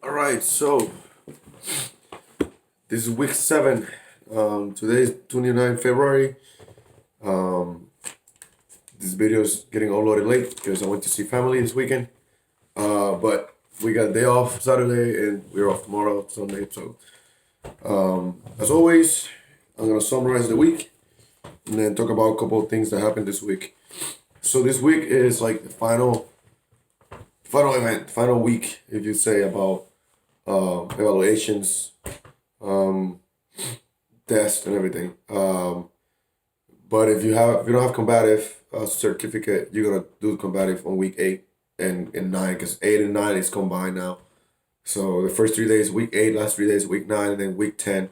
All right, so this is week 7. Today is 29 February. Um, this video is getting uploaded late because I went to see family this weekend. But we got a day off Saturday and we're off tomorrow, Sunday. So, as always, I'm gonna summarize the week and then talk about a couple of things that happened this week. So this week is like the final event, final week, if you say, about evaluations, um, tests, and everything. But if you don't have combative certificate, you're gonna do combative on week 8 and 9, because 8 and 9 is combined now. So the first 3 days, week 8, last 3 days, week 9, and then week 10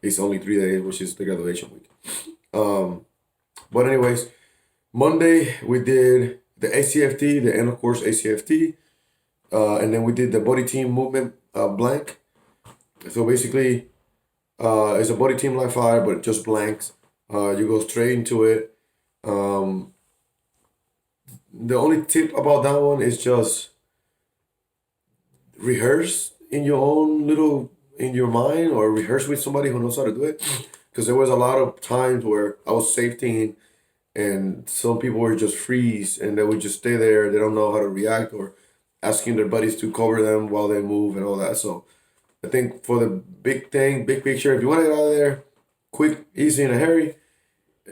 is only 3 days, which is the graduation week. But anyways, Monday we did the ACFT, the end of course ACFT, and then we did the body team movement blank. So basically, it's a body team like fire, but just blanks. You go straight into it. The only tip about that one is just rehearse in your own little, in your mind, or rehearse with somebody who knows how to do it. Because there was a lot of times where I was safetying and some people were just freeze and they would just stay there. They don't know how to react, or asking their buddies to cover them while they move and all that. So I think for the big thing, big picture, if you want to get out of there quick, easy, in a hurry,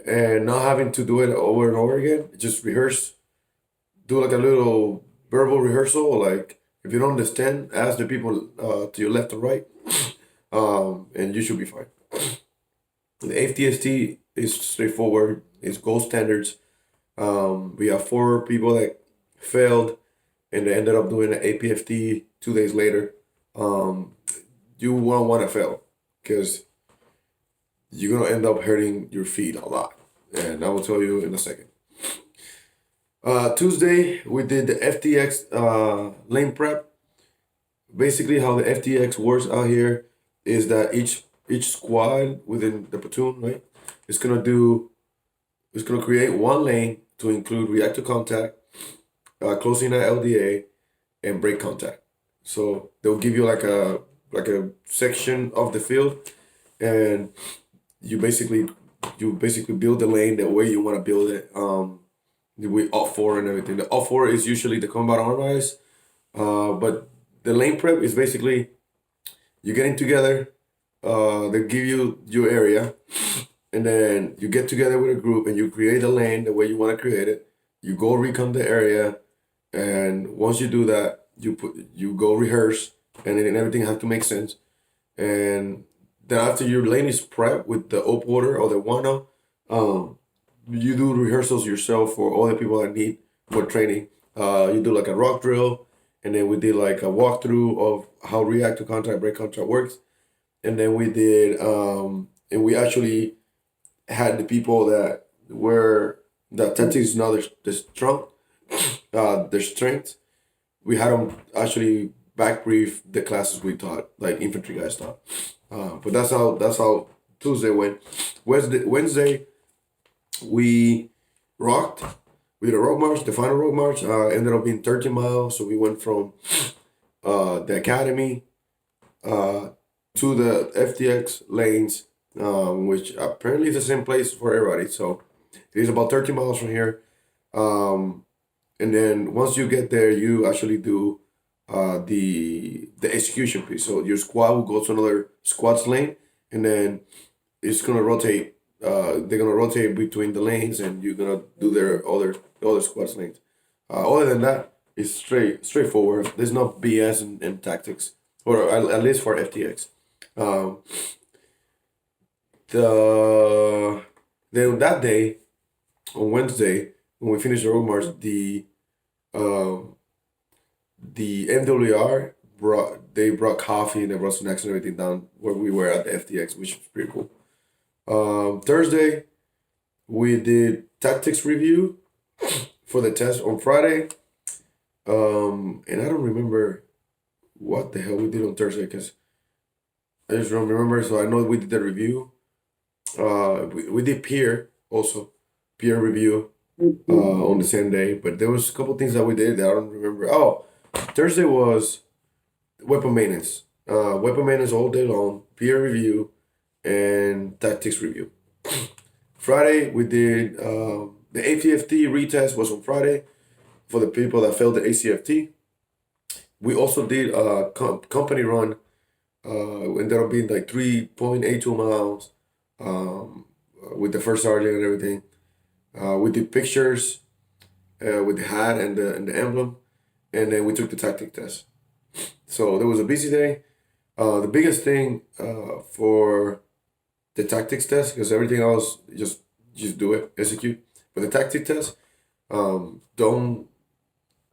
and not having to do it over and over again, just rehearse. Do like a little verbal rehearsal. Like if you don't understand, ask the people to your left or right, and you should be fine. The FTST is straightforward. It's gold standards. We have 4 people that failed, and they ended up doing an APFT 2 days later. You won't want to fail because you're gonna end up hurting your feet a lot, and I will tell you in a second. Tuesday we did the FTX lane prep. Basically, how the FTX works out here is that each squad within the platoon, right, is gonna do is gonna create one lane to include react to contact, closing at LDA, and break contact. So they'll give you like a section of the field, and you basically build the lane the way you want to build it. With op 4 and everything. The op 4 is usually the combat organized, but the lane prep is basically you getting together. They give you your area, and then you get together with a group and you create a lane the way you want to create it. You go recon the area, and once you do that, you go rehearse, and then everything has to make sense. And then after your lane is prepped with the op order or the one-up, you do rehearsals yourself for all the people that need for training. You do like a rock drill, and then we did like a walkthrough of how react to contract, break contract works, and then we did, and we actually had the people that were the tactics now their strong, their strength. We had them actually back brief the classes we taught, like infantry guys taught. But that's how Tuesday went. Wednesday we rocked. We did a road march. The final road march ended up being 13 miles. So we went from the academy to the FTX lanes, which apparently is the same place for everybody. So it is about 13 miles from here. And then once you get there, you actually do the execution piece. So your squad will go to another squad's lane, and then it's gonna rotate. They're gonna rotate between the lanes, and you're gonna do their other squad's lanes. Other than that, it's straightforward. There's no BS in tactics, or at least for FTX. Um, the Then that day, on Wednesday, when we finished the road march, um, the MWR brought coffee and they brought snacks and everything down where we were at the FTX, which was pretty cool. Thursday we did tactics review for the test on Friday. And I don't remember what the hell we did on Thursday because I just don't remember. So I know we did the review. We did peer review on the same day, but there was a couple things that we did that I don't remember. Oh, Thursday was weapon maintenance. Weapon maintenance all day long, peer review, and tactics review. Friday, we did the ACFT retest was on Friday for the people that failed the ACFT. We also did a company run. Ended up being like 3.82 miles with the first sergeant and everything. We did pictures with the hat and the emblem, and then we took the tactic test. So there was a busy day. The biggest thing for the tactics test, because everything else just do it, execute. But the tactic test, don't.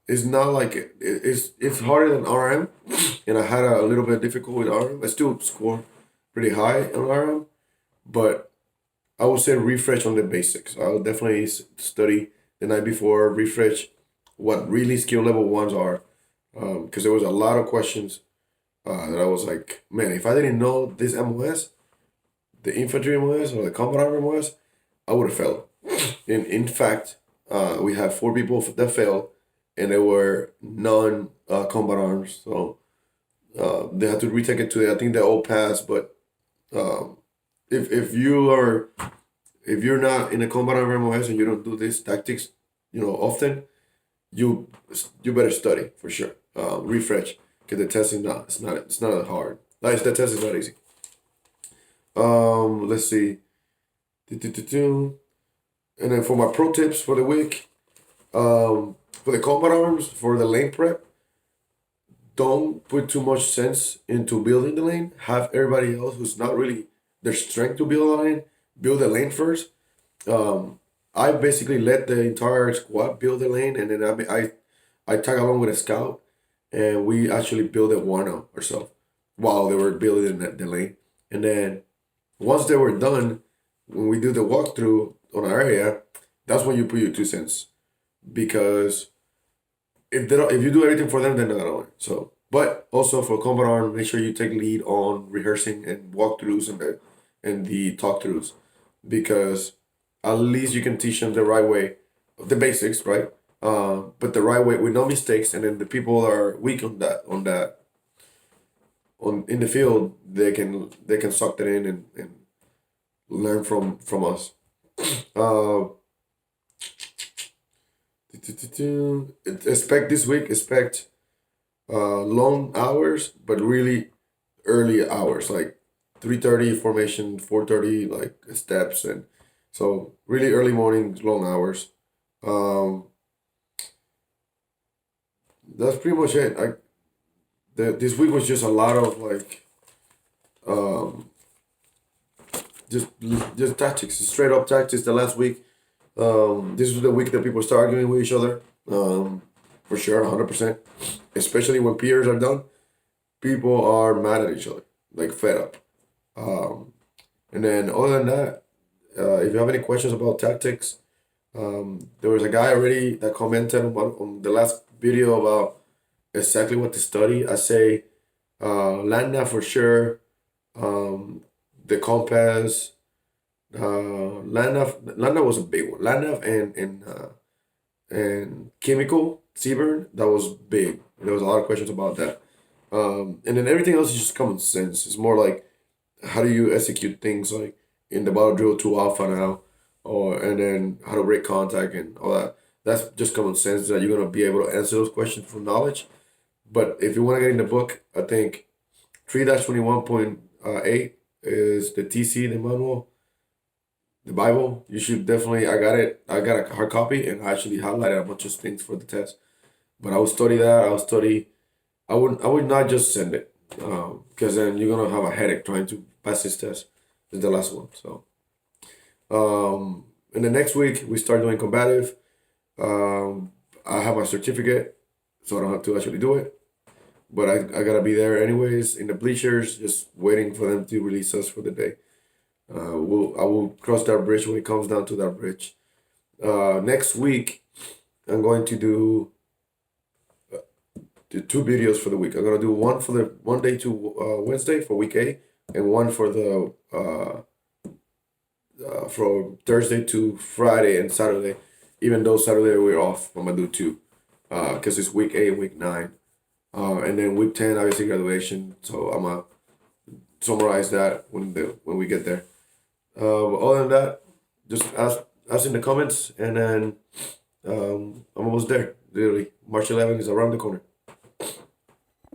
It's not like it's harder than RM, and I had a little bit difficult with RM. I still scored pretty high on RM, but I would say refresh on the basics. I would definitely study the night before, refresh what really skill level ones are, because there was a lot of questions that I was like, man, if I didn't know this MOS, the infantry MOS or the combat armor MOS, I would have failed. In fact, we had 4 people that failed, and they were non combat arms, so they had to retake it to I think they all passed. But if you're not in a combat armor MOS and you don't do these tactics, often, you better study for sure. Refresh, because the test is not it's not hard. Like the test is not easy. Let's see. And then for my pro tips for the week, for the combat arms, for the lane prep, don't put too much sense into building the lane. Have everybody else who's not really their strength to build a lane, build the lane first. I basically let the entire squad build the lane, and then I tag along with a scout, and we actually build it one ourselves while they were building the lane. And then once they were done, when we do the walkthrough on our area, that's when you put your 2 cents, because if you do everything for them, they're not gonna win. So, but also for combat arm, make sure you take lead on rehearsing and walkthroughs and the talkthroughs, because at least you can teach them the right way, the basics, right? But the right way with no mistakes, and then the people that are weak on in the field, they can suck that in and learn from us. Uh, expect long hours, but really early hours, like 3:30 formation, 4:30 like steps, and so really early mornings, long hours. Um, that's pretty much it. This week was just a lot of like um, just tactics, straight up tactics. The last week, this was the week that people start arguing with each other. For sure, 100%. Especially when peers are done, people are mad at each other, like fed up. And then other than that, if you have any questions about tactics, there was a guy already that commented on the last video about exactly what to study. I say Landa for sure, the compass, Landa was a big one. Landa and chemical Seaburn, that was big. There was a lot of questions about that. And then everything else is just common sense. It's more like how do you execute things like in the battle drill 2 alpha now, and then how to break contact and all that. That's just common sense that you're gonna be able to answer those questions from knowledge. But if you want to get in the book, I think 3-21.8 is the TC, the manual, the Bible. You should definitely. I got it. I got a hard copy, and I actually highlighted a bunch of things for the test. But I would study that. I would study. I would not just send it, because then you're gonna have a headache trying to pass this test. This is the last one. So, in the next week we start doing combative. I have my certificate, so I don't have to actually do it. But I gotta be there anyways in the bleachers, just waiting for them to release us for the day. I will cross that bridge when it comes down to that bridge. Next week, I'm going to do the 2 videos for the week. I'm gonna do one for the Monday to Wednesday for week A, and one for the from Thursday to Friday and Saturday. Even though Saturday we're off, I'm gonna do 2, because it's week A and week 9. And then week 10, obviously graduation. So I'm gonna summarize that when we get there. But other than that, just ask in the comments, and then I'm almost there. Literally, March 11th is around the corner.